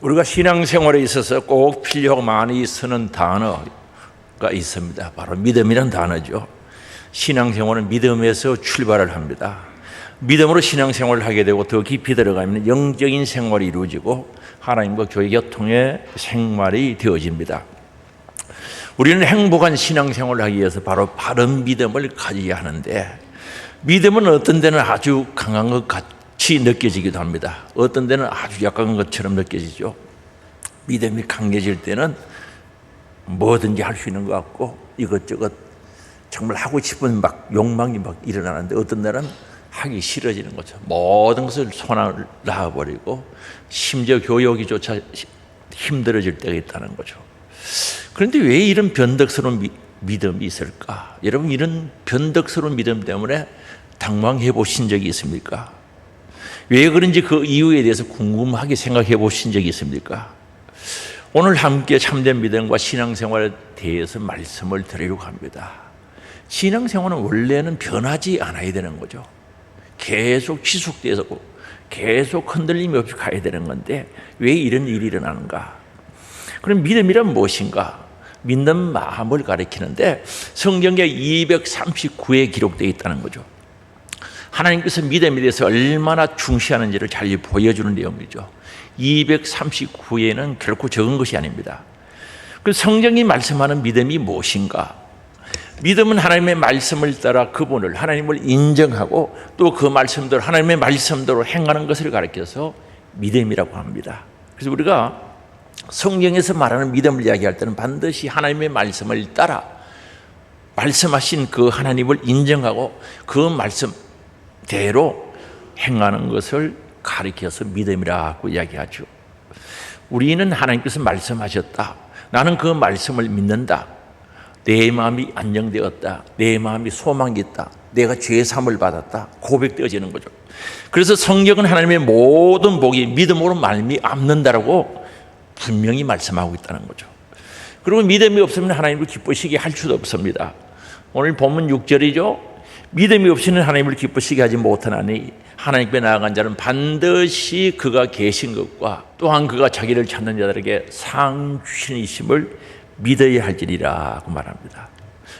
우리가 신앙생활에 있어서 꼭 필요하고 많이 쓰는 단어가 있습니다. 바로 믿음이란 단어죠. 신앙생활은 믿음에서 출발을 합니다. 믿음으로 신앙생활을 하게 되고 더 깊이 들어가면 영적인 생활이 이루어지고 하나님과 교회 교통의 생활이 되어집니다. 우리는 행복한 신앙생활을 하기 위해서 바로 바른 믿음을 가져야 하는데, 믿음은 어떤 데는 아주 강한 것 같이 느껴지기도 합니다. 어떤 데는 아주 약한 것처럼 느껴지죠. 믿음이 강해질 때는 뭐든지 할 수 있는 것 같고 이것저것 정말 하고 싶은 욕망이 일어나는데, 어떤 날은 하기 싫어지는 거죠. 모든 것을 손을 놔버리고 심지어 교육이조차 힘들어질 때가 있다는 거죠. 그런데 왜 이런 변덕스러운 믿음이 있을까? 여러분, 이런 변덕스러운 믿음 때문에 당황해 보신 적이 있습니까? 왜 그런지 그 이유에 대해서 궁금하게 생각해 보신 적이 있습니까? 오늘 함께 참된 믿음과 신앙생활에 대해서 말씀을 드리려고 합니다. 신앙생활은 원래는 변하지 않아야 되는 거죠. 계속 지속돼서 계속 흔들림이 없이 가야 되는 건데 왜 이런 일이 일어나는가? 그럼 믿음이란 무엇인가? 믿는 마음을 가리키는데 성경에 239에 기록되어 있다는 거죠. 하나님께서 믿음에 대해서 얼마나 중시하는지를 잘 보여주는 내용이죠. 239에는 결코 적은 것이 아닙니다. 그 성경이 말씀하는 믿음이 무엇인가? 믿음은 하나님의 말씀을 따라 그분을, 하나님을 인정하고 또 그 말씀대로, 하나님의 말씀대로 행하는 것을 가리켜서 믿음이라고 합니다. 그래서 우리가 성경에서 말하는 믿음을 이야기할 때는 반드시 하나님의 말씀을 따라 말씀하신 그 하나님을 인정하고 그 말씀대로 행하는 것을 가리켜서 믿음이라고 이야기하죠. 우리는 하나님께서 말씀하셨다, 나는 그 말씀을 믿는다, 내 마음이 안정되었다, 내 마음이 소망이 있다, 내가 죄사함을 받았다 고백되어지는 거죠. 그래서 성경은 하나님의 모든 복이 믿음으로 말미암는다라고 분명히 말씀하고 있다는 거죠. 그리고 믿음이 없으면 하나님을 기쁘시게 할 수도 없습니다. 오늘 본문 6절이죠. 믿음이 없이는 하나님을 기쁘시게 하지 못하나니 하나님께 나아간 자는 반드시 그가 계신 것과 또한 그가 자기를 찾는 자들에게 상 주시니심을 믿어야 할지니라고 말합니다.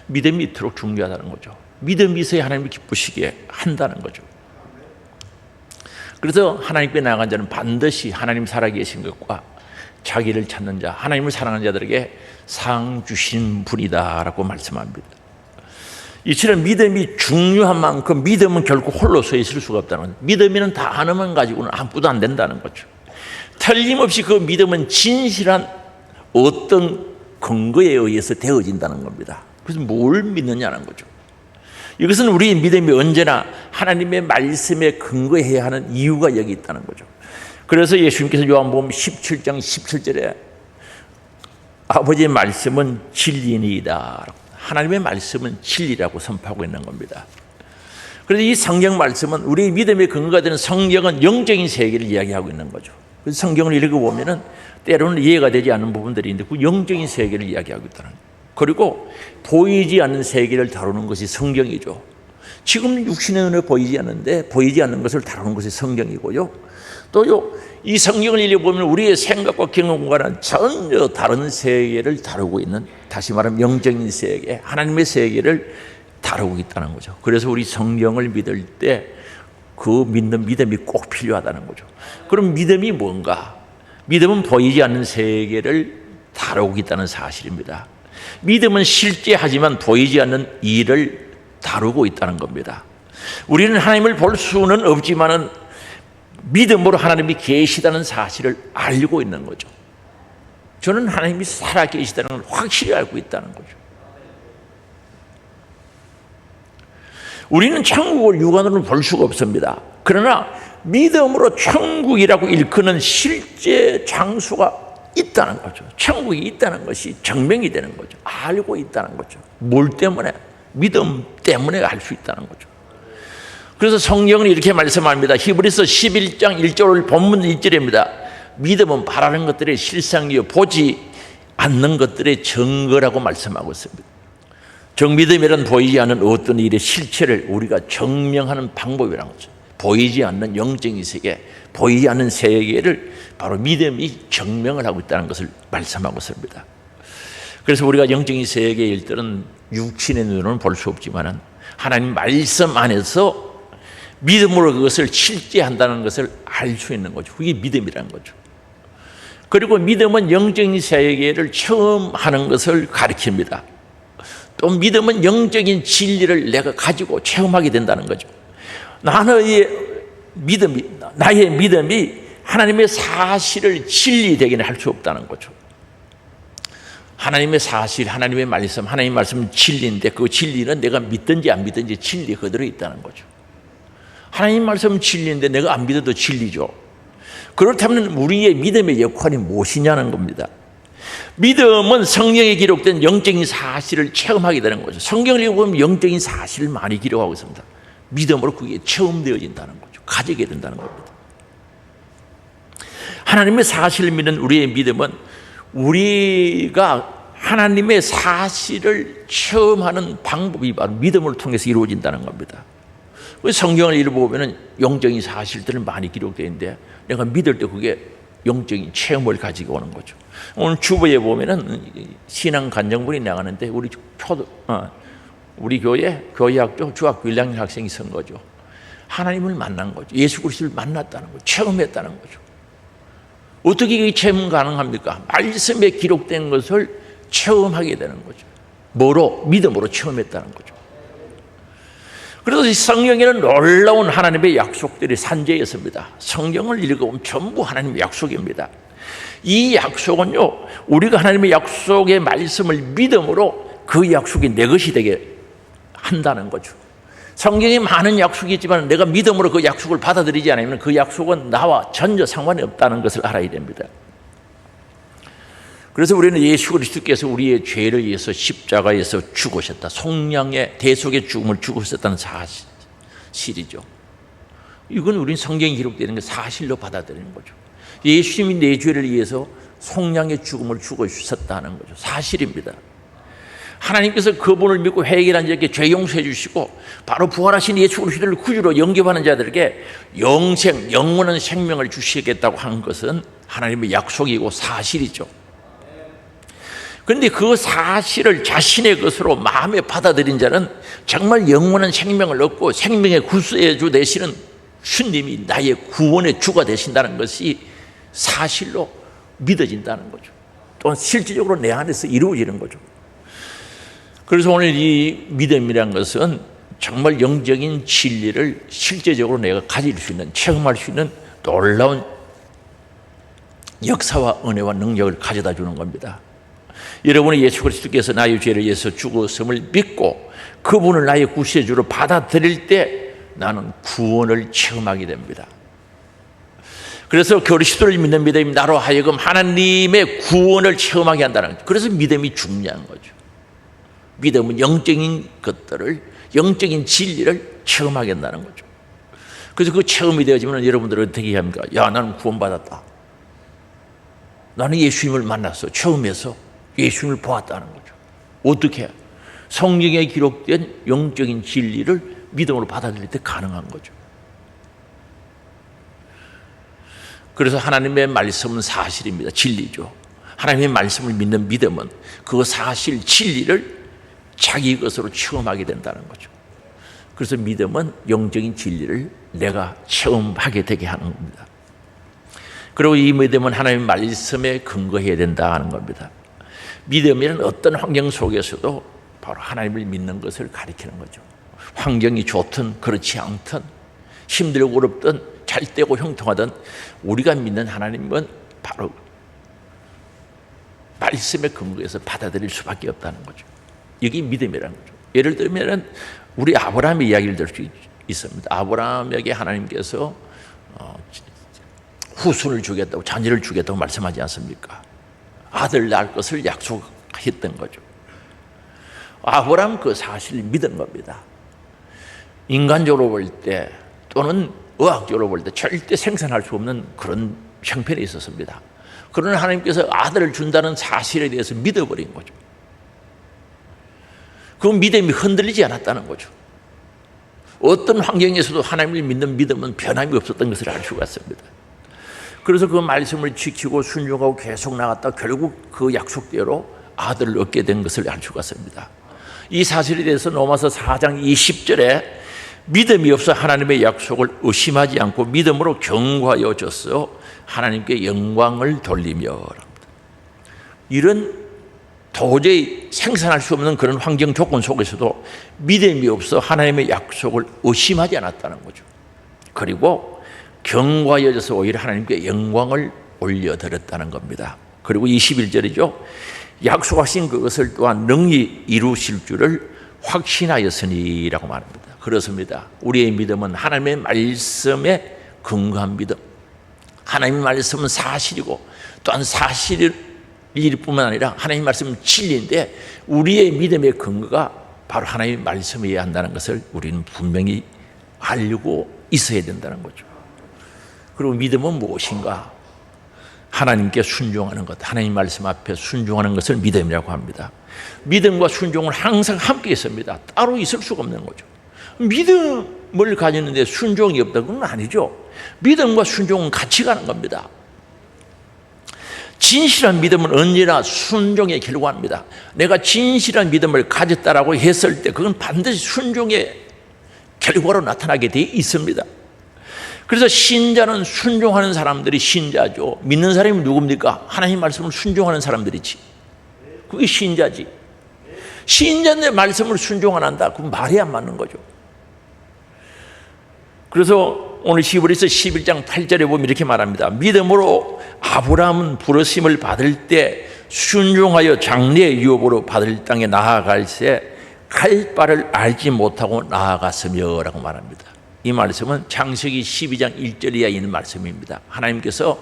믿음이 이토록 중요하다는 거죠. 믿음이 있어야 하나님을 기쁘시게 한다는 거죠. 그래서 하나님께 나아간 자는 반드시 하나님 살아계신 것과 자기를 찾는 자, 하나님을 사랑하는 자들에게 상 주신 분이다라고 말씀합니다. 이처럼 믿음이 중요한 만큼 믿음은 결코 홀로 서 있을 수가 없다는 거죠. 믿음이는 단어만 가지고는 아무것도 안 된다는 거죠. 틀림없이 그 믿음은 진실한 어떤 근거에 의해서 되어진다는 겁니다. 그래서 뭘 믿느냐는 거죠. 이것은 우리의 믿음이 언제나 하나님의 말씀에 근거해야 하는 이유가 여기 있다는 거죠. 그래서 예수님께서 요한복음 17장 17절에 아버지의 말씀은 진리니이다, 하나님의 말씀은 진리라고 선포하고 있는 겁니다. 그래서 이 성경 말씀은 우리의 믿음의 근거가 되는 성경은 영적인 세계를 이야기하고 있는 거죠. 그래서 성경을 읽어보면 때로는 이해가 되지 않는 부분들이 있는데 그 영적인 세계를 이야기하고 있다는 거예요. 그리고 보이지 않는 세계를 다루는 것이 성경이죠. 지금 육신의 눈에 보이지 않는데 보이지 않는 것을 다루는 것이 성경이고요. 또요, 이 성경을 읽어보면 우리의 생각과 경험과는 전혀 다른 세계를 다루고 있는, 다시 말하면 영적인 세계, 하나님의 세계를 다루고 있다는 거죠. 그래서 우리 성경을 믿을 때 그 믿는 믿음이 꼭 필요하다는 거죠. 그럼 믿음이 뭔가? 믿음은 보이지 않는 세계를 다루고 있다는 사실입니다. 믿음은 실제하지만 보이지 않는 일을 다루고 있다는 겁니다. 우리는 하나님을 볼 수는 없지만은 믿음으로 하나님이 계시다는 사실을 알고 있는 거죠. 저는 하나님이 살아 계시다는 걸 확실히 알고 있다는 거죠. 우리는 천국을 육안으로는 볼 수가 없습니다. 그러나 믿음으로 천국이라고 일컫는 실제 장소가 있다는 거죠. 천국이 있다는 것이 증명이 되는 거죠. 알고 있다는 거죠. 뭘 때문에? 믿음 때문에 알 수 있다는 거죠. 그래서 성경은 이렇게 말씀합니다. 히브리서 11장 1절 본문 1절입니다. 믿음은 바라는 것들의 실상이요 보지 않는 것들의 증거라고 말씀하고 있습니다. 정믿음이란 보이지 않는 어떤 일의 실체를 우리가 증명하는 방법이라는 거죠. 보이지 않는 영적인 세계, 보이지 않는 세계를 바로 믿음이 증명을 하고 있다는 것을 말씀하고 있습니다. 그래서 우리가 영적인 세계의 일들은 육신의 눈으로는 볼 수 없지만 하나님 말씀 안에서 믿음으로 그것을 실제한다는 것을 알 수 있는 거죠. 그게 믿음이라는 거죠. 그리고 믿음은 영적인 세계를 체험하는 것을 가리킵니다. 또 믿음은 영적인 진리를 내가 가지고 체험하게 된다는 거죠. 나의 믿음이 하나님의 사실을 진리되기는 할 수 없다는 거죠. 하나님의 사실, 하나님의 말씀, 하나님의 말씀은 진리인데 그 진리는 내가 믿든지 안 믿든지 진리 그대로 있다는 거죠. 하나님 말씀은 진리인데 내가 안 믿어도 진리죠. 그렇다면 우리의 믿음의 역할이 무엇이냐는 겁니다. 믿음은 성경에 기록된 영적인 사실을 체험하게 되는 거죠. 성경을 읽어보면 영적인 사실을 많이 기록하고 있습니다. 믿음으로 그게 체험되어진다는 거죠. 가지게 된다는 겁니다. 하나님의 사실을 믿는 우리의 믿음은 우리가 하나님의 사실을 체험하는 방법이 바로 믿음을 통해서 이루어진다는 겁니다. 성경을 읽어보면 영적인 사실들을 많이 기록되어 있는데 내가 믿을 때 그게 영적인 체험을 가지고 오는 거죠. 오늘 주보에 보면은 신앙 간증문이 나가는데 우리 교회학교 중학교 1학년 학생이 쓴 거죠. 하나님을 만난 거죠. 예수 그리스도를 만났다는 거죠. 체험했다는 거죠. 어떻게 이게 체험 가능합니까? 말씀에 기록된 것을 체험하게 되는 거죠. 뭐로? 믿음으로 체험했다는 거죠. 그래서 성경에는 놀라운 하나님의 약속들이 산재했습니다. 성경을 읽어보면 전부 하나님의 약속입니다. 이 약속은요, 우리가 하나님의 약속의 말씀을 믿음으로 그 약속이 내 것이 되게 한다는 거죠. 성경에 많은 약속이 있지만 내가 믿음으로 그 약속을 받아들이지 않으면 그 약속은 나와 전혀 상관이 없다는 것을 알아야 됩니다. 그래서 우리는 예수 그리스도께서 우리의 죄를 위해서 십자가에서 죽으셨다. 속량의 대속의 죽음을 죽으셨다는 사실이죠. 이건 우리는 성경에 기록되는 게 사실로 받아들이는 거죠. 예수님이 내 죄를 위해서 속량의 죽음을 죽으셨다는 거죠. 사실입니다. 하나님께서 그분을 믿고 회개한 자에게 죄 용서해 주시고 바로 부활하신 예수 그리스도를 구주로 영접하는 자들에게 영원한 생명을 주시겠다고 한 것은 하나님의 약속이고 사실이죠. 그런데 그 사실을 자신의 것으로 마음에 받아들인 자는 정말 영원한 생명을 얻고 생명의 구세주 되시는 주님이 나의 구원의 주가 되신다는 것이 사실로 믿어진다는 거죠. 또한 실질적으로 내 안에서 이루어지는 거죠. 그래서 오늘 이 믿음이란 것은 정말 영적인 진리를 실제적으로 내가 가질 수 있는, 체험할 수 있는 놀라운 역사와 은혜와 능력을 가져다 주는 겁니다. 여러분의 예수 그리스도께서 나의 죄를 위해서 죽었음을 믿고 그분을 나의 구세주로 받아들일 때 나는 구원을 체험하게 됩니다. 그래서 그리스도를 믿는 믿음이 나로 하여금 하나님의 구원을 체험하게 한다는 거죠. 그래서 믿음이 중요한 거죠. 믿음은 영적인 것들을, 영적인 진리를 체험하게 한다는 거죠. 그래서 그 체험이 되어지면 여러분들은 어떻게 합니까? 야, 나는 구원받았다. 나는 예수님을 만났어. 체험해서 예수님을 보았다는 거죠. 어떻게? 성경에 기록된 영적인 진리를 믿음으로 받아들일 때 가능한 거죠. 그래서 하나님의 말씀은 사실입니다. 진리죠. 하나님의 말씀을 믿는 믿음은 그 사실, 진리를 자기 것으로 체험하게 된다는 거죠. 그래서 믿음은 영적인 진리를 내가 체험하게 되게 하는 겁니다. 그리고 이 믿음은 하나님의 말씀에 근거해야 된다는 겁니다. 믿음이란 어떤 환경 속에서도 바로 하나님을 믿는 것을 가리키는 거죠. 환경이 좋든 그렇지 않든 힘들고 어렵든 잘 되고 형통하든 우리가 믿는 하나님은 바로 말씀에 근거해서 받아들일 수밖에 없다는 거죠. 여기 믿음이라는 거죠. 예를 들면 우리 아브라함의 이야기를 들 수 있습니다. 아브라함에게 하나님께서 후손을 주겠다고, 자녀를 주겠다고 말씀하지 않습니까? 아들 낳을 것을 약속했던 거죠. 아브라함 그 사실을 믿은 겁니다. 인간적으로 볼 때 또는 의학적으로 볼 때 절대 생산할 수 없는 그런 형편에 있었습니다. 그러나 하나님께서 아들을 준다는 사실에 대해서 믿어버린 거죠. 그 믿음이 흔들리지 않았다는 거죠. 어떤 환경에서도 하나님을 믿는 믿음은 변함이 없었던 것을 알 수가 있습니다. 그래서 그 말씀을 지키고 순종하고 계속 나갔다 결국 그 약속대로 아들을 얻게 된 것을 알 수가 있습니다. 이 사실에 대해서 로마서 4장 20절에 믿음이 없어 하나님의 약속을 의심하지 않고 믿음으로 경과하여져서 하나님께 영광을 돌리며, 이런 도저히 생산할 수 없는 그런 환경 조건 속에서도 믿음이 없어 하나님의 약속을 의심하지 않았다는 거죠. 그리고 경과하여져서 오히려 하나님께 영광을 올려드렸다는 겁니다. 그리고 21절이죠. 약속하신 그것을 또한 능히 이루실 줄을 확신하였으니라고 말합니다. 그렇습니다. 우리의 믿음은 하나님의 말씀에 근거한 믿음. 하나님의 말씀은 사실이고 또한 사실일 뿐만 아니라 하나님의 말씀은 진리인데 우리의 믿음의 근거가 바로 하나님의 말씀이어야 한다는 것을 우리는 분명히 알고 있어야 된다는 거죠. 그리고 믿음은 무엇인가? 하나님께 순종하는 것, 하나님 말씀 앞에 순종하는 것을 믿음이라고 합니다. 믿음과 순종은 항상 함께 있습니다. 따로 있을 수가 없는 거죠. 믿음을 가지는데 순종이 없다, 그건 아니죠. 믿음과 순종은 같이 가는 겁니다. 진실한 믿음은 언제나 순종에 결과합니다. 내가 진실한 믿음을 가졌다라고 했을 때 그건 반드시 순종의 결과로 나타나게 되어 있습니다. 그래서 신자는 순종하는 사람들이 신자죠. 믿는 사람이 누굽니까? 하나님 말씀을 순종하는 사람들이지. 그게 신자지. 신자인데 말씀을 순종 안 한다? 그건 말이 안 맞는 거죠. 그래서 오늘 히브리서 11장 8절에 보면 이렇게 말합니다. 믿음으로 아브라함은 부르심을 받을 때 순종하여 장래의 유업으로 받을 땅에 나아갈새 갈 바를 알지 못하고 나아갔으며 라고 말합니다. 이 말씀은 창세기 12장 1절에 있는 말씀입니다. 하나님께서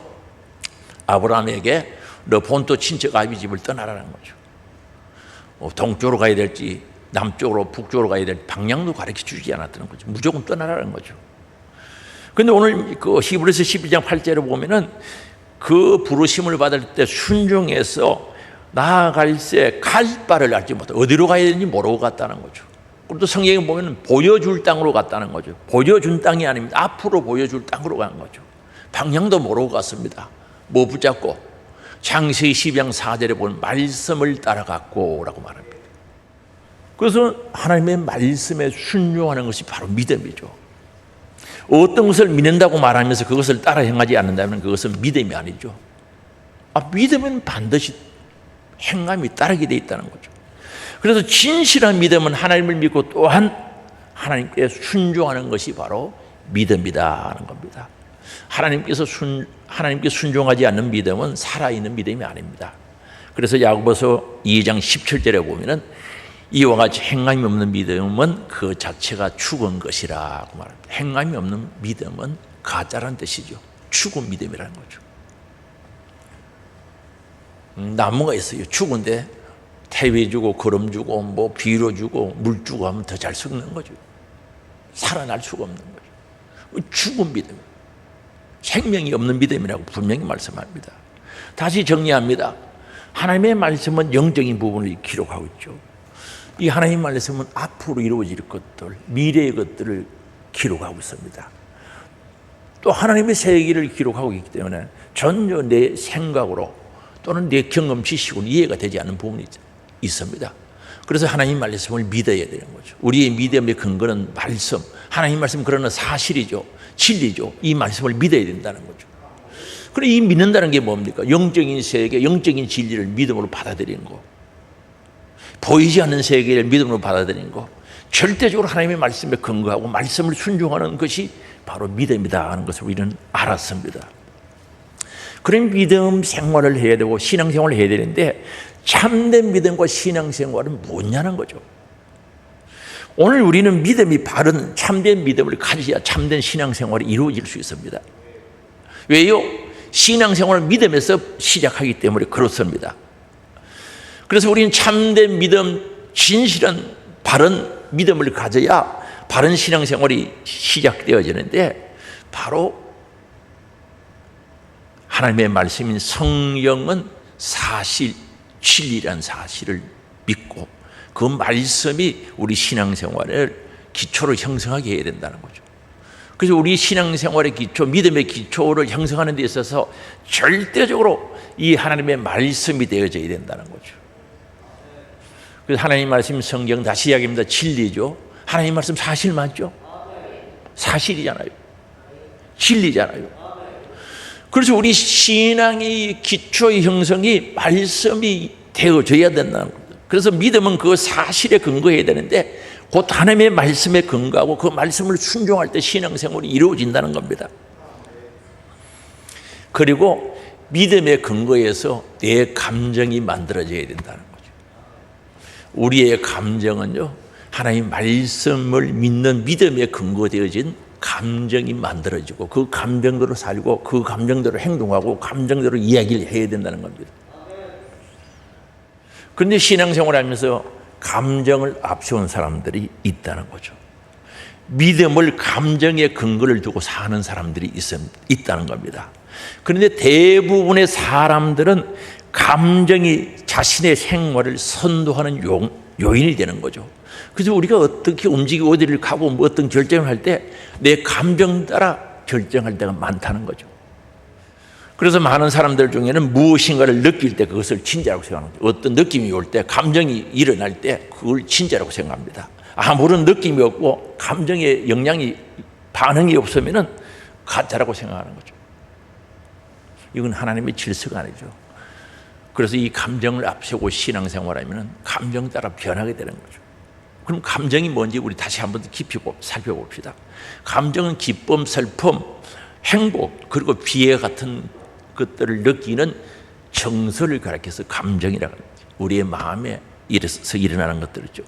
아브라함에게 너 본토 친척 아비 집을 떠나라는 거죠. 동쪽으로 가야 될지 남쪽으로 북쪽으로 가야 될지 방향도 가르쳐 주지 않았다는 거죠. 무조건 떠나라는 거죠. 그런데 오늘 그 히브리서 12장 8절에 보면은 그 부르심을 받을 때 순종해서 나아갈새 갈 바를 알지 못하고 어디로 가야 되는지 모르고 갔다는 거죠. 그리고 또 성경에 보면 보여줄 땅으로 갔다는 거죠. 보여준 땅이 아닙니다. 앞으로 보여줄 땅으로 간 거죠. 방향도 모르고 갔습니다. 뭐 붙잡고? 창세기 12장 4절에 보면 말씀을 따라갔고 라고 말합니다. 그래서 하나님의 말씀에 순종하는 것이 바로 믿음이죠. 어떤 것을 믿는다고 말하면서 그것을 따라 행하지 않는다면 그것은 믿음이 아니죠. 믿음은 반드시 행함이 따르게 돼 있다는 거죠. 그래서 진실한 믿음은 하나님을 믿고 또한 하나님께 순종하는 것이 바로 믿음이다 하는 겁니다. 하나님께 순종하지 않는 믿음은 살아있는 믿음이 아닙니다. 그래서 야고보서 2장 17절에 보면은 이와 같이 행함이 없는 믿음은 그 자체가 죽은 것이라고 말합니다. 행함이 없는 믿음은 가짜란 뜻이죠. 죽은 믿음이라는 거죠. 나무가 있어요. 죽은데 태위 주고 거름 주고 뭐 비료 주고 물 주고 하면 더 잘 썩는 거죠. 살아날 수가 없는 거죠. 죽은 믿음, 생명이 없는 믿음이라고 분명히 말씀합니다. 다시 정리합니다. 하나님의 말씀은 영적인 부분을 기록하고 있죠. 이 하나님 말씀은 앞으로 이루어질 것들, 미래의 것들을 기록하고 있습니다. 또 하나님의 세계를 기록하고 있기 때문에 전혀 내 생각으로 또는 내 경험 지식으로 이해가 되지 않는 부분이 있습니다. 그래서 하나님 말씀을 믿어야 되는 거죠. 우리의 믿음의 근거는 말씀, 하나님 말씀 그러나 사실이죠. 진리죠. 이 말씀을 믿어야 된다는 거죠. 그리고 이 믿는다는 게 뭡니까? 영적인 세계, 영적인 진리를 믿음으로 받아들이는 거. 보이지 않는 세계를 믿음으로 받아들이는 거. 절대적으로 하나님의 말씀에 근거하고 말씀을 순종하는 것이 바로 믿음이다 하는 것을 우리는 알았습니다. 그런 믿음 생활을 해야 되고 신앙생활을 해야 되는데 참된 믿음과 신앙생활은 뭐냐는 거죠. 오늘 우리는 믿음이 바른 참된 믿음을 가져야 참된 신앙생활이 이루어질 수 있습니다. 왜요? 신앙생활은 믿음에서 시작하기 때문에 그렇습니다. 그래서 우리는 참된 믿음, 진실한 바른 믿음을 가져야 바른 신앙생활이 시작되어지는데 바로 하나님의 말씀인 성령은 사실, 진리란 사실을 믿고 그 말씀이 우리 신앙생활을 기초를 형성하게 해야 된다는 거죠. 그래서 우리 신앙생활의 기초, 믿음의 기초를 형성하는 데 있어서 절대적으로 이 하나님의 말씀이 되어져야 된다는 거죠. 그래서 하나님 말씀 성경 다시 이야기합니다. 진리죠. 하나님 말씀 사실 맞죠? 사실이잖아요. 진리잖아요. 그래서 우리 신앙의 기초의 형성이 말씀이 되어져야 된다는 거죠. 그래서 믿음은 그 사실에 근거해야 되는데 곧 하나님의 말씀에 근거하고 그 말씀을 순종할 때 신앙생활이 이루어진다는 겁니다. 그리고 믿음의 근거에서 내 감정이 만들어져야 된다는 거죠. 우리의 감정은요, 하나님 말씀을 믿는 믿음에 근거되어진 감정이 만들어지고 그 감정대로 살고 그 감정대로 행동하고 감정대로 이야기를 해야 된다는 겁니다. 그런데 신앙생활을 하면서 감정을 앞세운 사람들이 있다는 거죠. 믿음을 감정의 근거를 두고 사는 사람들이 있다는 겁니다. 그런데 대부분의 사람들은 감정이 자신의 생활을 선도하는 요인이 되는 거죠. 그래서 우리가 어떻게 움직이고 어디를 가고 어떤 결정을 할 때 내 감정 따라 결정할 때가 많다는 거죠. 그래서 많은 사람들 중에는 무엇인가를 느낄 때 그것을 진짜라고 생각합니다. 어떤 느낌이 올 때, 감정이 일어날 때 그걸 진짜라고 생각합니다. 아무런 느낌이 없고 감정의 영향이 반응이 없으면 가짜라고 생각하는 거죠. 이건 하나님의 질서가 아니죠. 그래서 이 감정을 앞세우고 신앙생활하면 감정 따라 변하게 되는 거죠. 그럼 감정이 뭔지 우리 다시 한번 깊이 살펴봅시다. 감정은 기쁨, 슬픔, 행복, 그리고 비애 같은 것들을 느끼는 정서를 가리켜서 감정이라고 합니다. 우리의 마음에 일어서 일어나는 것들이죠.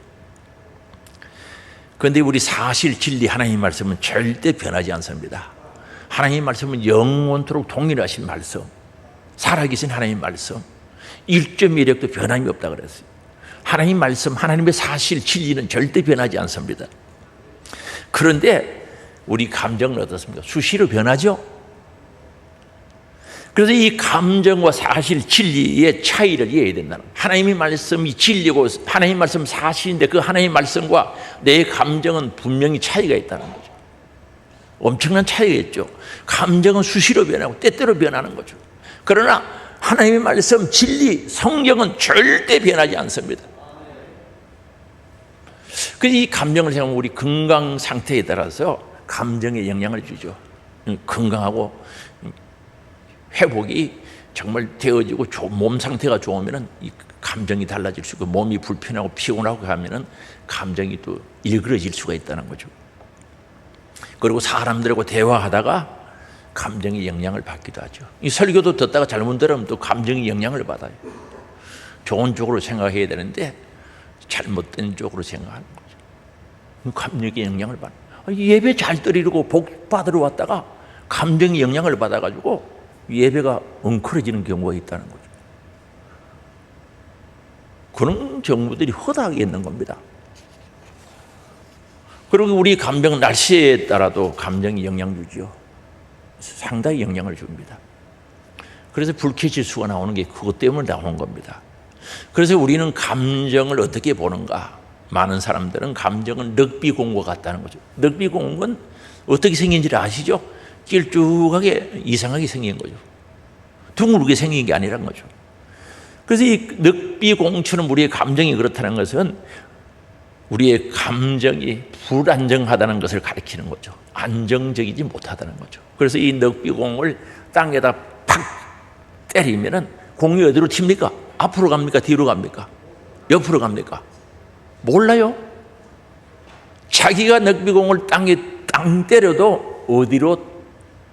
그런데 우리 사실 진리 하나님 말씀은 절대 변하지 않습니다. 하나님 말씀은 영원토록 동일하신 말씀, 살아계신 하나님 말씀, 1.1획도 변함이 없다 그랬어요. 하나님 말씀, 하나님의 사실 진리는 절대 변하지 않습니다. 그런데 우리 감정은 어떻습니까? 수시로 변하죠. 그래서 이 감정과 사실 진리의 차이를 이해해야 된다는 거예요. 하나님의 말씀이 진리고 하나님 말씀 사실인데 그 하나님 말씀과 내 감정은 분명히 차이가 있다는 거죠. 엄청난 차이가 있죠. 감정은 수시로 변하고 때때로 변하는 거죠. 그러나 하나님의 말씀, 진리, 성경은 절대 변하지 않습니다. 그래서 이 감정을 생각하면 우리 건강 상태에 따라서 감정에 영향을 주죠. 건강하고 회복이 정말 되어지고 몸 상태가 좋으면 이 감정이 달라질 수 있고 몸이 불편하고 피곤하고 하면 감정이 또 일그러질 수가 있다는 거죠. 그리고 사람들하고 대화하다가 감정의 영향을 받기도 하죠. 이 설교도 듣다가 잘못 들으면 또 감정의 영향을 받아요. 좋은 쪽으로 생각해야 되는데 잘못된 쪽으로 생각하는 거죠. 감정의 영향을 받는 거예요. 예배 잘 드리려고 복 받으러 왔다가 감정의 영향을 받아가지고 예배가 엉클어지는 경우가 있다는 거죠. 그런 경우들이 허다하게 있는 겁니다. 그리고 우리 감정 날씨에 따라도 감정이 영향 주죠. 상당히 영향을 줍니다. 그래서 불쾌지수가 나오는 게 그것 때문에 나오는 겁니다. 그래서 우리는 감정을 어떻게 보는가? 많은 사람들은 감정은 럭비공과 같다는 거죠. 럭비공은 어떻게 생긴지를 아시죠? 길쭉하게 이상하게 생긴 거죠. 둥글게 생긴 게 아니란 거죠. 그래서 이 럭비공처럼 우리의 감정이 그렇다는 것은 우리의 감정이 불안정하다는 것을 가리키는 거죠. 안정적이지 못하다는 거죠. 그래서 이 럭비공을 땅에다 팍 때리면은 공이 어디로 튑니까? 앞으로 갑니까? 뒤로 갑니까? 옆으로 갑니까? 몰라요. 자기가 럭비공을 땅에 땅 때려도 어디로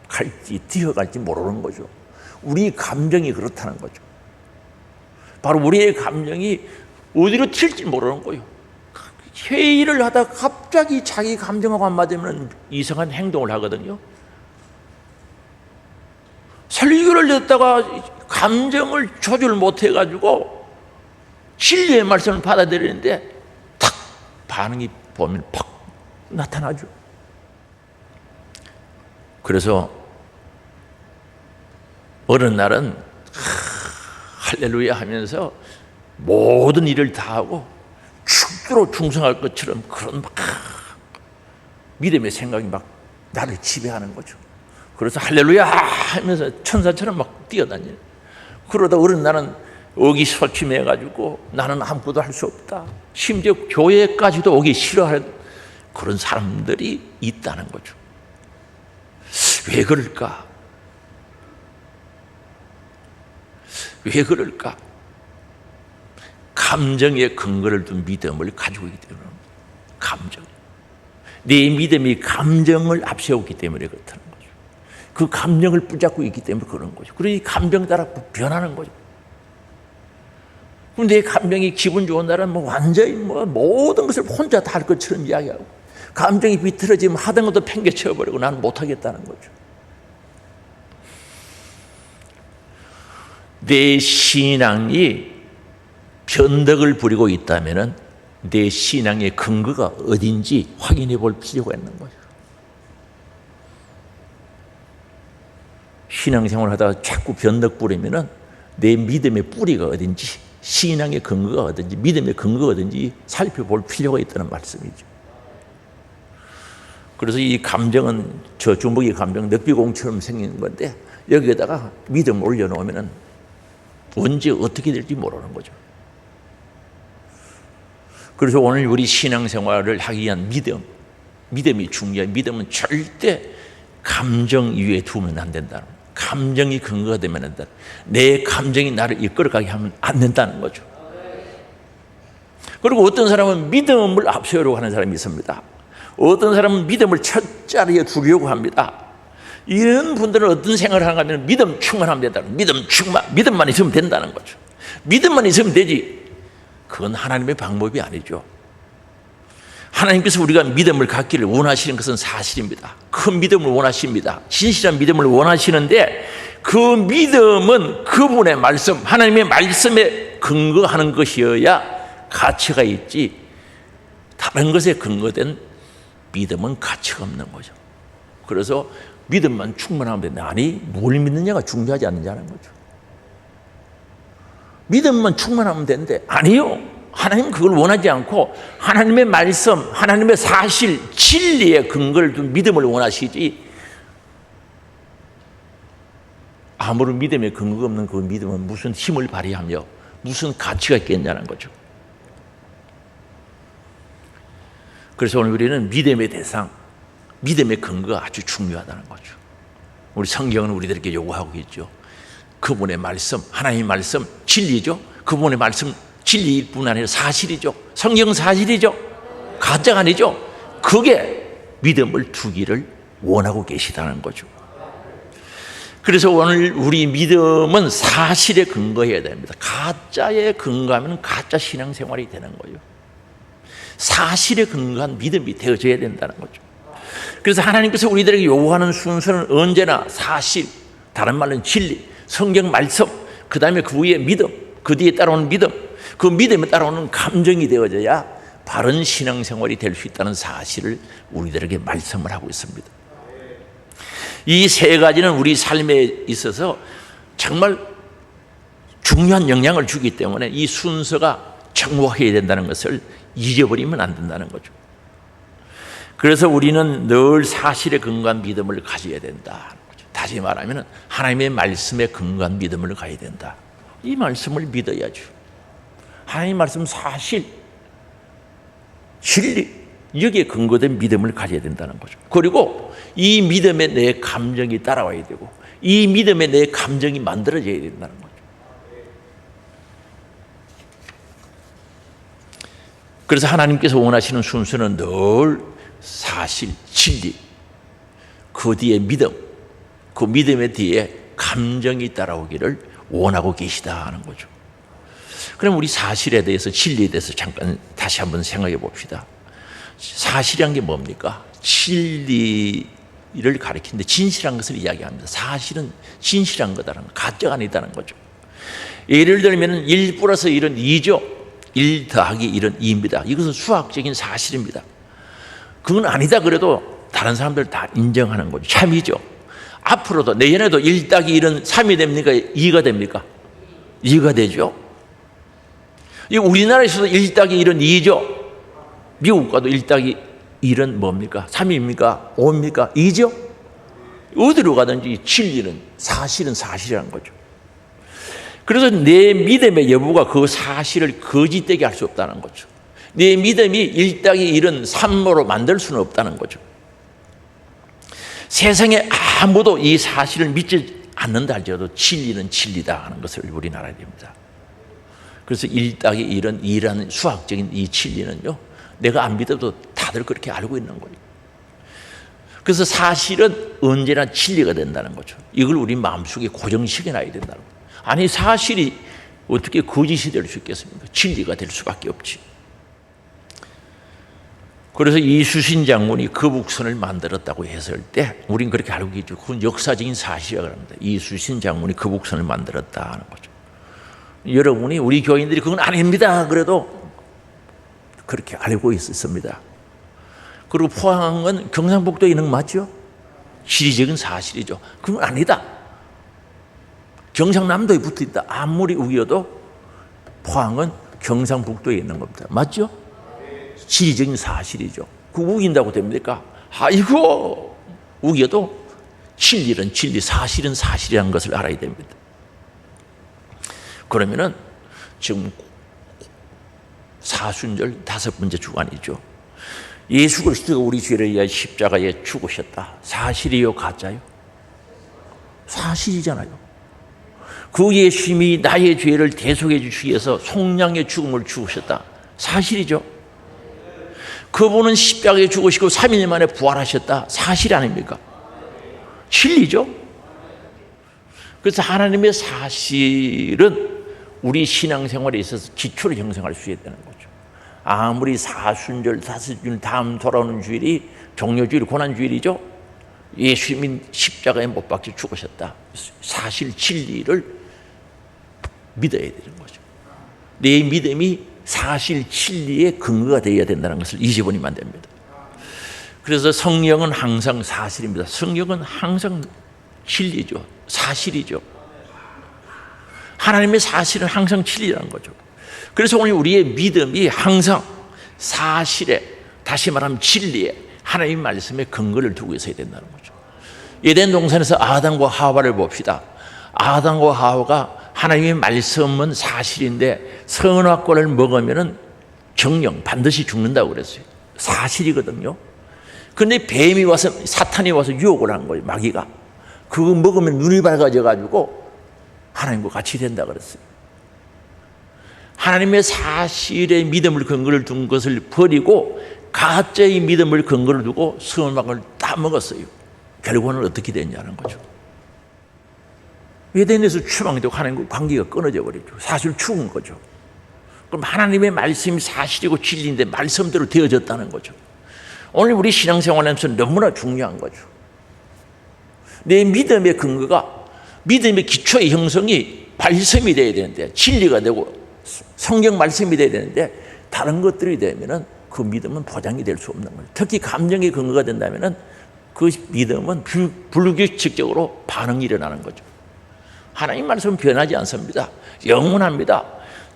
갈지 뛰어갈지 모르는 거죠. 우리 감정이 그렇다는 거죠. 바로 우리의 감정이 어디로 튈지 모르는 거예요. 회의를 하다가 갑자기 자기 감정하고 안 맞으면 이상한 행동을 하거든요. 설교를 듣다가 감정을 조절 못해가지고 진리의 말씀을 받아들이는데 탁 반응이 보면 팍 나타나죠. 그래서 어느 날은 할렐루야 하면서 모든 일을 다 하고 죽도록 충성할 것처럼 그런 막 믿음의 생각이 막 나를 지배하는 거죠. 그래서 할렐루야 하면서 천사처럼 막 뛰어다녀요. 그러다 어느 날은 의기소침해가지고 나는 아무것도 할 수 없다. 심지어 교회까지도 오기 싫어하는 그런 사람들이 있다는 거죠. 왜 그럴까? 왜 그럴까? 감정의 근거를 둔 믿음을 가지고 있기 때문에. 감정. 내 믿음이 감정을 앞세우기 때문에 그렇다는 거죠. 그 감정을 붙잡고 있기 때문에 그런 거죠. 그래서 이 감정 따라 변하는 거죠. 그럼 내 감정이 기분 좋은 날은 완전히 모든 것을 혼자 다 할 것처럼 이야기하고, 감정이 비틀어지면 하던 것도 팽개쳐버리고 나는 못하겠다는 거죠. 내 신앙이 변덕을 부리고 있다면 내 신앙의 근거가 어딘지 확인해 볼 필요가 있는 거죠. 신앙생활을 하다가 자꾸 변덕 부리면 내 믿음의 뿌리가 어딘지, 신앙의 근거가 어딘지, 믿음의 근거가 어딘지 살펴볼 필요가 있다는 말씀이죠. 그래서 이 감정은 저 주먹의 감정, 늑비공처럼 생긴 건데 여기에다가 믿음을 올려놓으면 언제 어떻게 될지 모르는 거죠. 그래서 오늘 우리 신앙생활을 하기 위한 믿음이 중요해요. 믿음은 절대 감정 위에 두면 안 된다. 감정이 근거가 되면 안 된다. 내 감정이 나를 이끌어가게 하면 안 된다는 거죠. 그리고 어떤 사람은 믿음을 앞세우려고 하는 사람이 있습니다. 어떤 사람은 믿음을 첫 자리에 두려고 합니다. 이런 분들은 어떤 생각을 하는가 하면 믿음 충만하면 된다는, 믿음만 있으면 된다는 거죠. 믿음만 있으면 되지. 그건 하나님의 방법이 아니죠. 하나님께서 우리가 믿음을 갖기를 원하시는 것은 사실입니다. 큰 믿음을 원하십니다. 진실한 믿음을 원하시는데 그 믿음은 그분의 말씀, 하나님의 말씀에 근거하는 것이어야 가치가 있지, 다른 것에 근거된 믿음은 가치가 없는 거죠. 그래서 믿음만 충만하면 된다. 아니, 뭘 믿느냐가 중요하지 않느냐는 거죠. 믿음만 충만하면 되는데 아니요. 하나님은 그걸 원하지 않고 하나님의 말씀, 하나님의 사실, 진리의 근거를 둔 믿음을 원하시지, 아무런 믿음의 근거가 없는 그 믿음은 무슨 힘을 발휘하며 무슨 가치가 있겠냐는 거죠. 그래서 오늘 우리는 믿음의 대상, 믿음의 근거가 아주 중요하다는 거죠. 우리 성경은 우리들에게 요구하고 있죠. 그분의 말씀, 하나님의 말씀, 진리죠. 그분의 말씀, 진리일 뿐 아니라 사실이죠. 성경 사실이죠. 가짜가 아니죠. 그게 믿음을 두기를 원하고 계시다는 거죠. 그래서 오늘 우리 믿음은 사실에 근거해야 됩니다. 가짜에 근거하면 가짜 신앙생활이 되는 거예요. 사실에 근거한 믿음이 되어져야 된다는 거죠. 그래서 하나님께서 우리들에게 요구하는 순서는 언제나 사실, 다른 말로는 진리, 성경 말씀, 그 다음에 그 위에 믿음, 그 뒤에 따라오는 믿음, 그 믿음에 따라오는 감정이 되어져야 바른 신앙생활이 될 수 있다는 사실을 우리들에게 말씀을 하고 있습니다. 이 세 가지는 우리 삶에 있어서 정말 중요한 영향을 주기 때문에 이 순서가 정확해야 된다는 것을 잊어버리면 안 된다는 거죠. 그래서 우리는 늘 사실에 근거한 믿음을 가져야 된다. 다시 말하면 하나님의 말씀에 근거한 믿음을 가져야 된다. 이 말씀을 믿어야죠. 하나님의 말씀 사실, 진리, 여기에 근거된 믿음을 가져야 된다는 거죠. 그리고 이 믿음에 내 감정이 따라와야 되고 이 믿음에 내 감정이 만들어져야 된다는 거죠. 그래서 하나님께서 원하시는 순서는 늘 사실, 진리, 그 뒤에 믿음, 그 믿음의 뒤에 감정이 따라오기를 원하고 계시다 하는 거죠. 그럼 우리 사실에 대해서, 진리에 대해서 잠깐 다시 한번 생각해 봅시다. 사실이란 게 뭡니까? 진리를 가리키는데 진실한 것을 이야기합니다. 사실은 진실한 거다라는 거, 가짜가 아니다는 거죠. 예를 들면 1 플러스 1은 2죠. 1 더하기 1은 2입니다. 이것은 수학적인 사실입니다. 그건 아니다 그래도 다른 사람들 다 인정하는 거죠. 참이죠. 앞으로도 내년에도 1 더하기 1은 3이 됩니까? 2가 됩니까? 2가 되죠. 이 우리나라에서도 1 더하기 1은 2죠. 미국과도 1 더하기 일은 뭡니까? 3입니까? 5입니까? 2죠? 어디로 가든지 진리는 사실은 사실이라는 거죠. 그래서 내 믿음의 여부가 그 사실을 거짓되게 할 수 없다는 거죠. 내 믿음이 일당이 이런 산모로 만들 수는 없다는 거죠. 세상에 아무도 이 사실을 믿지 않는다 할지라도 진리는 진리다 하는 것을 우리는 알아야 됩니다. 그래서 일당이 이런 수학적인 이 진리는요, 내가 안 믿어도 다들 그렇게 알고 있는 거예요. 그래서 사실은 언제나 진리가 된다는 거죠. 이걸 우리 마음속에 고정시켜놔야 된다는 거예요. 아니, 사실이 어떻게 거짓이 될 수 있겠습니까? 진리가 될 수밖에 없지. 그래서 이수신 장군이 거북선을 만들었다고 했을 때 우린 그렇게 알고 있죠. 그건 역사적인 사실이라고 합니다. 이수신 장군이 거북선을 만들었다 하는 거죠. 여러분이, 우리 교인들이 그건 아닙니다 그래도 그렇게 알고 있었습니다. 그리고 포항은 경상북도에 있는 거 맞죠? 지리적인 사실이죠. 그건 아니다. 경상남도에 붙어있다 아무리 우겨도 포항은 경상북도에 있는 겁니다. 맞죠? 지리적인 사실이죠. 그 우긴다고 됩니까? 아이고, 우겨도 진리는 진리, 사실은 사실이라는 것을 알아야 됩니다. 그러면은 지금 사순절 5번째 주간이죠. 예수 그리스도가 우리 죄를 위하여 십자가에 죽으셨다. 사실이요, 가짜요? 사실이잖아요. 그 예수님이 나의 죄를 대속해 주시기 위해서 속량의 죽음을 죽으셨다. 사실이죠. 그분은 십자가에 죽으시고 3일 만에 부활하셨다. 사실 아닙니까? 진리죠. 그래서 하나님의 사실은 우리 신앙생활에 있어서 기초를 형성할 수 있다는 거죠. 아무리 사순절, 다섯주일, 다음 돌아오는 주일이 종료주일, 고난주일이죠. 예수님이 십자가에 못 박혀 죽으셨다. 사실 진리를 믿어야 되는 거죠. 내 믿음이 사실 진리의 근거가 되어야 된다는 것을 잊어버리면 안 됩니다. 그래서 성령은 항상 사실입니다. 성령은 항상 진리죠. 사실이죠. 하나님의 사실은 항상 진리라는 거죠. 그래서 오늘 우리의 믿음이 항상 사실에, 다시 말하면 진리에, 하나님의 말씀에 근거를 두고 있어야 된다는 거죠. 에덴 동산에서 아담과 하와를 봅시다. 아담과 하와가 하나님의 말씀은 사실인데 선악과를 먹으면 정령 반드시 죽는다고 그랬어요. 사실이거든요. 그런데 뱀이 와서, 사탄이 와서 유혹을 한 거예요. 마귀가. 그거 먹으면 눈이 밝아져 가지고 하나님과 같이 된다 그랬어요. 하나님의 사실의 믿음을 근거를 둔 것을 버리고 가짜의 믿음을 근거를 두고 선악을 다 먹었어요. 결국은 어떻게 됐냐는 거죠. 에덴에서 추방되고 하나님과 관계가 끊어져 버리죠. 사실 죽은 거죠. 그럼 하나님의 말씀이 사실이고 진리인데 말씀대로 되어졌다는 거죠. 오늘 우리 신앙생활에서 너무나 중요한 거죠. 내 믿음의 근거가, 믿음의 기초의 형성이 말씀이 되어야 되는데, 진리가 되고 성경 말씀이 되어야 되는데 다른 것들이 되면은 그 믿음은 보장이 될 수 없는 거예요. 특히 감정의 근거가 된다면은 그 믿음은 불규칙적으로 반응이 일어나는 거죠. 하나님 말씀은 변하지 않습니다. 영원합니다.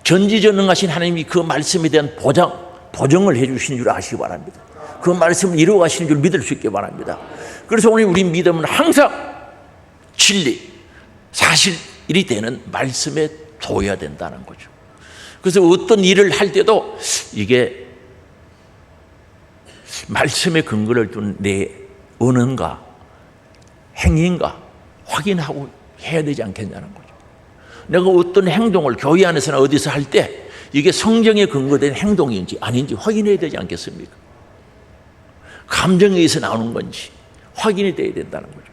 전지전능하신 하나님이 그 말씀에 대한 보정을 해 주신 줄 아시기 바랍니다. 그 말씀을 이루어 가시는 줄 믿을 수 있기 바랍니다. 그래서 오늘 우리 믿음은 항상 진리, 사실이 되는 말씀에 둬야 된다는 거죠. 그래서 어떤 일을 할 때도 이게 말씀의 근거를 둔 내 언어인가 행위인가 확인하고 해야 되지 않겠냐는 거죠. 내가 어떤 행동을 교회 안에서나 어디서 할 때 이게 성경에 근거된 행동인지 아닌지 확인해야 되지 않겠습니까? 감정에 의해서 나오는 건지 확인이 돼야 된다는 거죠.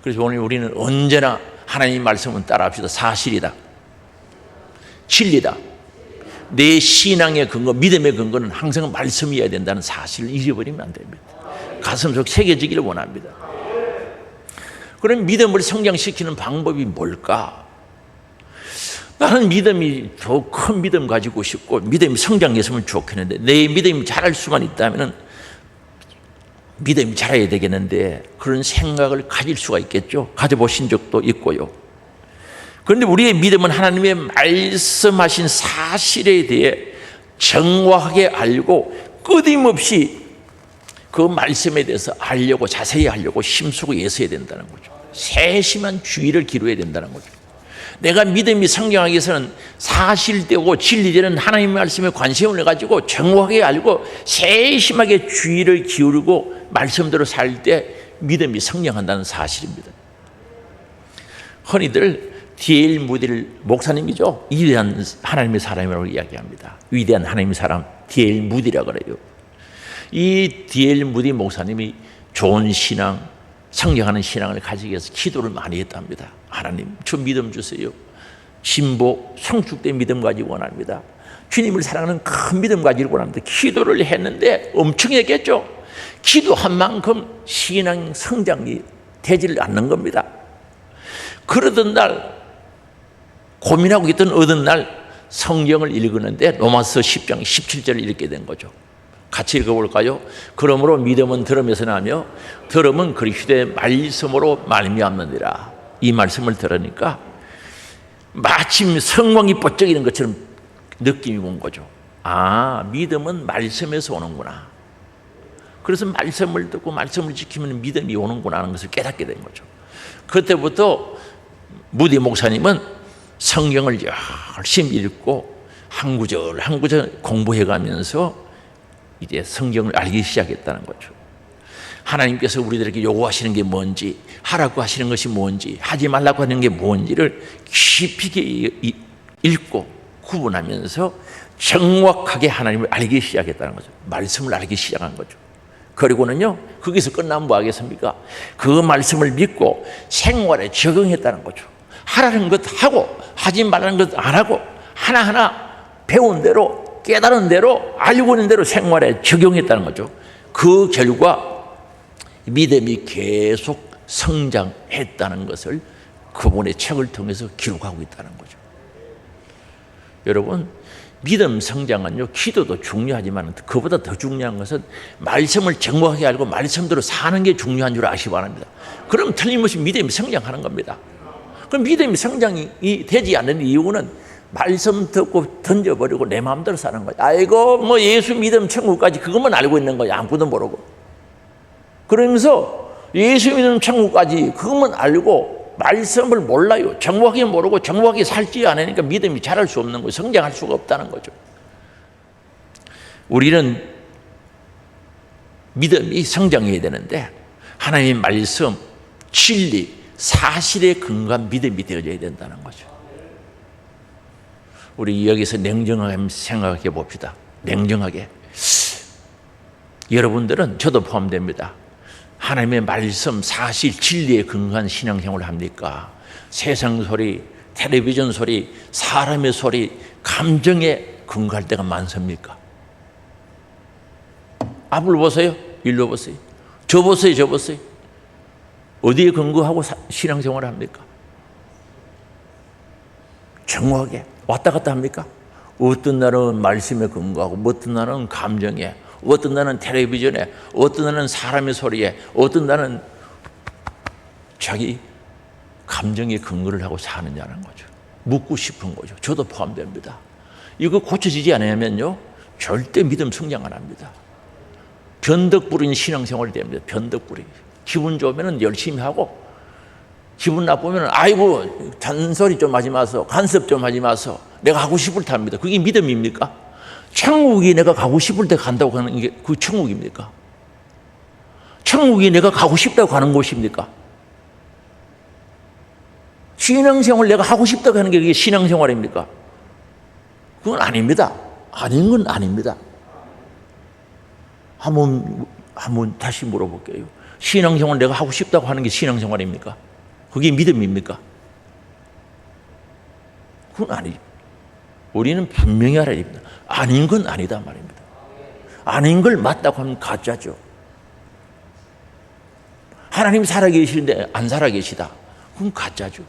그래서 오늘 우리는 언제나 하나님 말씀은 따라합시다. 사실이다. 진리다. 내 신앙의 근거, 믿음의 근거는 항상 말씀이어야 된다는 사실을 잊어버리면 안 됩니다. 가슴속 새겨지기를 원합니다. 그럼 믿음을 성장시키는 방법이 뭘까? 나는 믿음이 더 큰 믿음 가지고 싶고 믿음이 성장했으면 좋겠는데 내 믿음이 자랄 수만 있다면 믿음이 자라야 되겠는데 그런 생각을 가질 수가 있겠죠. 가져보신 적도 있고요. 그런데 우리의 믿음은 하나님의 말씀하신 사실에 대해 정확하게 알고 끊임없이 그 말씀에 대해서 알려고, 자세히 알려고 힘쓰고 애써야 된다는 거죠. 세심한 주의를 기울여야 된다는 거죠. 내가 믿음이 성장하기 위해서는 사실되고 진리되는 하나님의 말씀에 관심을 가지고 정확하게 알고 세심하게 주의를 기울이고 말씀대로 살 때 믿음이 성장한다는 사실입니다. 흔히들 D.L. 무디 목사님이죠. 위대한 하나님의 사람이라고 이야기합니다. 위대한 하나님의 사람 D.L. 무디라고 그래요. 이 D.L. 무디 목사님이 좋은 신앙, 성장하는 신앙을 가지기 위해서 기도를 많이 했답니다. 하나님, 저 믿음 주세요. 진보, 성축된 믿음 가지고 원합니다. 주님을 사랑하는 큰 믿음 가지고 원합니다. 기도를 했는데 엄청 했겠죠. 기도한 만큼 신앙 성장이 되지를 않는 겁니다. 그러던 날, 고민하고 있던 어떤 날 성경을 읽었는데 로마서 10장 17절을 읽게 된 거죠. 같이 읽어볼까요? 그러므로 믿음은 들음에서 나며 들음은 그리스도의 말씀으로 말미암느니라. 이 말씀을 들으니까 마침 성광이 번쩍이는 것처럼 느낌이 온 거죠. 아, 믿음은 말씀에서 오는구나. 그래서 말씀을 듣고 말씀을 지키면 믿음이 오는구나 하는 것을 깨닫게 된 거죠. 그때부터 무디 목사님은 성경을 열심히 읽고 한 구절 한 구절 공부해 가면서 이제 성경을 알기 시작했다는 거죠. 하나님께서 우리들에게 요구하시는 게 뭔지, 하라고 하시는 것이 뭔지, 하지 말라고 하는 게 뭔지를 깊이 읽고 구분하면서 정확하게 하나님을 알기 시작했다는 거죠. 말씀을 알기 시작한 거죠. 그리고는요, 거기서 끝나면 뭐 하겠습니까? 그 말씀을 믿고 생활에 적용했다는 거죠. 하라는 것 하고 하지 말라는 것 안 하고 하나하나 배운 대로 깨달은 대로 알고 있는 대로 생활에 적용했다는 거죠. 그 결과 믿음이 계속 성장했다는 것을 그분의 책을 통해서 기록하고 있다는 거죠. 여러분, 믿음 성장은요, 기도도 중요하지만 그보다 더 중요한 것은 말씀을 정확하게 알고 말씀대로 사는 게 중요한 줄 아시기 바랍니다. 그럼 틀림없이 믿음이 성장하는 겁니다. 그럼 믿음이 성장이 되지 않는 이유는 말씀 듣고 던져버리고 내 마음대로 사는 거야. 아이고, 뭐 예수 믿음 천국까지 그것만 알고 있는 거야. 아무것도 모르고. 그러면서 예수 믿음 천국까지 그것만 알고 말씀을 몰라요. 정확하게 모르고 정확하게 살지 않으니까 믿음이 자랄 수 없는 거예요. 성장할 수가 없다는 거죠. 우리는 믿음이 성장해야 되는데 하나님의 말씀, 진리, 사실에 근거한 믿음이 되어져야 된다는 거죠. 우리 여기서 냉정하게 생각해 봅시다. 냉정하게. 여러분들은, 저도 포함됩니다. 하나님의 말씀, 사실, 진리에 근거한 신앙생활을 합니까? 세상 소리, 텔레비전 소리, 사람의 소리, 감정에 근거할 때가 많습니까? 앞을 보세요. 일로 보세요. 저 보세요. 저 보세요. 어디에 근거하고 신앙생활을 합니까? 정확하게 왔다 갔다 합니까? 어떤 날은 말씀에 근거하고 어떤 날은 감정에, 어떤 날은 텔레비전에, 어떤 날은 사람의 소리에, 어떤 날은 자기 감정에 근거를 하고 사느냐는 거죠. 묻고 싶은 거죠. 저도 포함됩니다. 이거 고쳐지지 않으면요, 절대 믿음 성장 안 합니다. 변덕부린 신앙생활이 됩니다. 변덕부리. 기분 좋으면 열심히 하고, 기분 나쁘면 아이고 잔소리 좀 하지 마서, 간섭 좀 하지 마서, 내가 하고 싶을 때 합니다. 그게 믿음입니까? 천국이 내가 가고 싶을 때 간다고 하는 게 그 천국입니까? 천국이 내가 가고 싶다고 가는 곳입니까? 신앙생활 내가 하고 싶다고 하는 게 그게 신앙생활입니까? 그건 아닙니다. 아닌 건 아닙니다. 한번 다시 물어볼게요. 신앙생활 내가 하고 싶다고 하는 게 신앙생활입니까? 그게 믿음입니까? 그건 아니죠. 우리는 분명히 알아야 됩니다. 아닌 건 아니다 말입니다. 아닌 걸 맞다고 하면 가짜죠. 하나님 살아계시는데 안 살아계시다. 그건 가짜죠.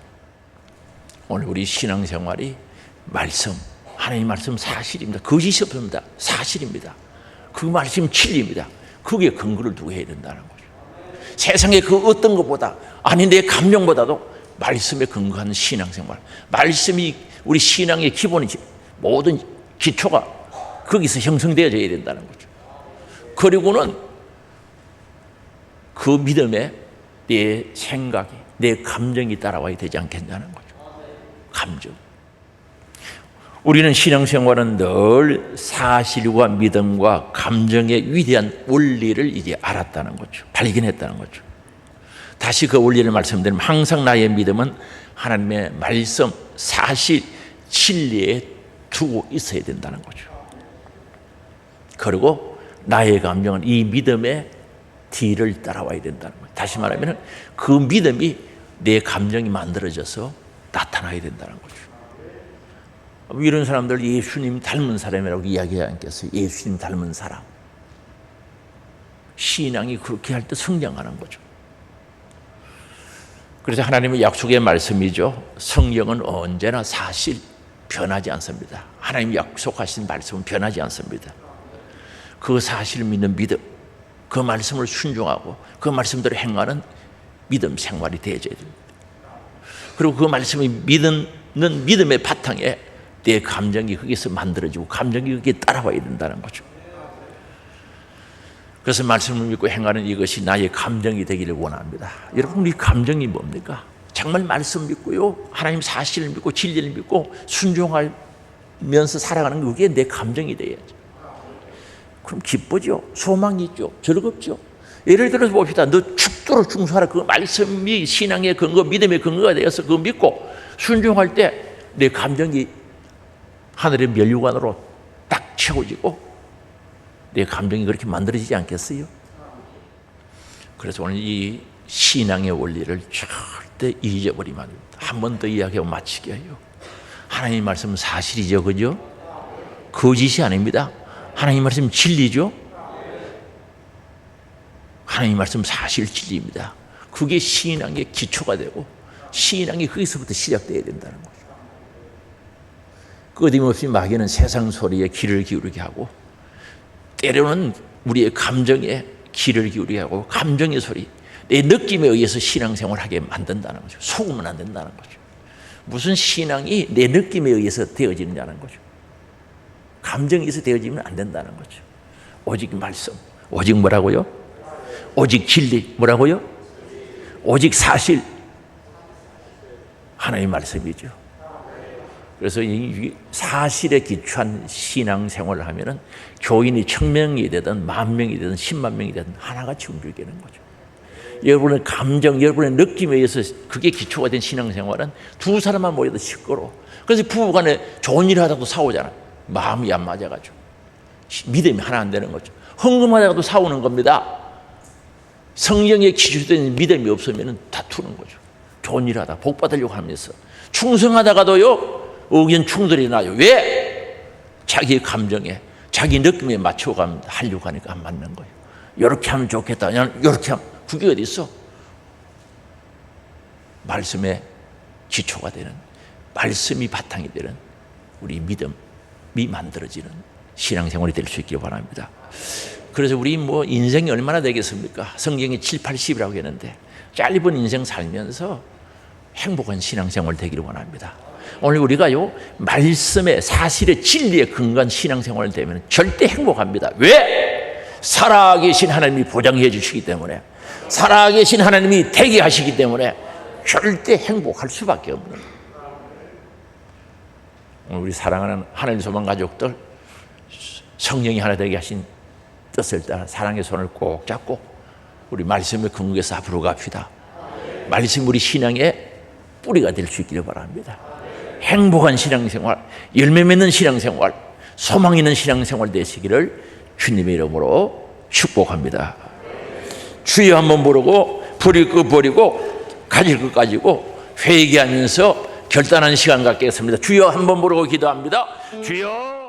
오늘 우리 신앙생활이 말씀, 하나님 말씀 사실입니다. 거짓이 없습니다. 사실입니다. 그 말씀 진리입니다. 거기에 근거를 두고 해야 된다는 거죠. 세상의 그 어떤 것보다, 아니 내 감정보다도 말씀에 근거한 신앙생활, 말씀이 우리 신앙의 기본이지, 모든 기초가 거기서 형성되어져야 된다는 거죠. 그리고는 그 믿음에 내 생각이, 내 감정이 따라와야 되지 않겠냐는 거죠. 감정. 우리는 신앙생활은 늘 사실과 믿음과 감정의 위대한 원리를 이제 알았다는 거죠. 발견했다는 거죠. 다시 그 원리를 말씀드리면 항상 나의 믿음은 하나님의 말씀, 사실, 진리에 두고 있어야 된다는 거죠. 그리고 나의 감정은 이 믿음의 뒤를 따라와야 된다는 거죠. 다시 말하면 그 믿음이 내 감정이 만들어져서 나타나야 된다는 거죠. 이런 사람들 예수님 닮은 사람이라고 이야기하지 않겠어요? 예수님 닮은 사람. 신앙이 그렇게 할 때 성장하는 거죠. 그래서 하나님의 약속의 말씀이죠. 성경은 언제나 사실 변하지 않습니다. 하나님이 약속하신 말씀은 변하지 않습니다. 그 사실을 믿는 믿음, 그 말씀을 순종하고 그 말씀대로 행하는 믿음 생활이 되어져야 됩니다. 그리고 그 말씀이 믿는 믿음의 바탕에 내 감정이 거기서 만들어지고 감정이 거기에 따라와야 된다는 거죠. 그래서 말씀을 믿고 행하는 이것이 나의 감정이 되기를 원합니다. 여러분, 우리 감정이 뭡니까? 정말 말씀 믿고요, 하나님 사실을 믿고 진리를 믿고 순종하면서 살아가는 그게 내 감정이 돼야죠. 그럼 기쁘죠, 소망이 있죠, 즐겁죠. 예를 들어서 봅시다. 너 죽도록 중수하라. 그 말씀이 신앙의 근거, 믿음의 근거가 되어서 그거 믿고 순종할 때 내 감정이 하늘의 면류관으로 딱 채워지고 내 감정이 그렇게 만들어지지 않겠어요? 그래서 오늘 이 신앙의 원리를 절대 잊어버리면 안 됩니다. 한 번 더 이야기하고 마치게 해요. 하나님 말씀은 사실이죠, 그죠? 거짓이 아닙니다. 하나님 말씀 진리죠? 하나님 말씀 사실 진리입니다. 그게 신앙의 기초가 되고 신앙이 거기서부터 시작되어야 된다는 거죠. 끊임없이 마귀는 세상 소리에 귀를 기울이게 하고 때로는 우리의 감정에 귀를 기울이게 하고 감정의 소리, 내 느낌에 의해서 신앙생활을 하게 만든다는 거죠. 속으면 안 된다는 거죠. 무슨 신앙이 내 느낌에 의해서 되어지느냐는 거죠. 감정에 의해서 되어지면 안 된다는 거죠. 오직 말씀, 오직 뭐라고요? 오직 진리, 뭐라고요? 오직 사실, 하나님의 말씀이죠. 그래서 이 사실에 기초한 신앙생활을 하면은 교인이 1000명이 되든 10,000명이 되든 10만 명이 되든 하나같이 움직이는 거죠. 여러분의 감정, 여러분의 느낌에 의해서 그게 기초가 된 신앙생활은 두 사람만 모여도 시끄러워. 그래서 부부간에 좋은 일을 하다가도 싸우잖아. 마음이 안 맞아가지고 믿음이 하나 안 되는 거죠. 헌금하다가도 싸우는 겁니다. 성령에 기초된 믿음이 없으면 다투는 거죠. 좋은 일을 하다 복 받으려고 하면서 충성하다가도요 의견 충돌이 나요. 왜? 자기 감정에, 자기 느낌에 맞춰가면 하려고 하니까 안 맞는 거예요. 이렇게 하면 좋겠다, 이렇게 하면, 그게 어디 있어? 말씀의 기초가 되는, 말씀이 바탕이 되는 우리 믿음이 만들어지는 신앙생활이 될 수 있기를 바랍니다. 그래서 우리 인생이 얼마나 되겠습니까? 성경이 7, 80이라고 했는데 짧은 인생 살면서 행복한 신앙생활 되기를 원합니다. 오늘 우리가요 말씀의 사실의 진리에 근거한 신앙생활을 되면 절대 행복합니다. 왜? 살아계신 하나님이 보장해 주시기 때문에, 살아계신 하나님이 되게 하시기 때문에 절대 행복할 수밖에 없는 거예요. 오늘 우리 사랑하는 하나님 소망 가족들, 성령이 하나 되게 하신 뜻을 따라 사랑의 손을 꼭 잡고 우리 말씀의 근거에서 앞으로 갑시다. 말씀이 우리 신앙의 뿌리가 될 수 있기를 바랍니다. 행복한 신앙생활, 열매 맺는 신앙생활, 소망 있는 신앙생활 되시기를 주님의 이름으로 축복합니다. 주여 한번 부르고 버릴 것 버리고 가질 것 가지고 회개하면서 결단하는 시간 갖겠습니다. 주여 한번 부르고 기도합니다. 주여.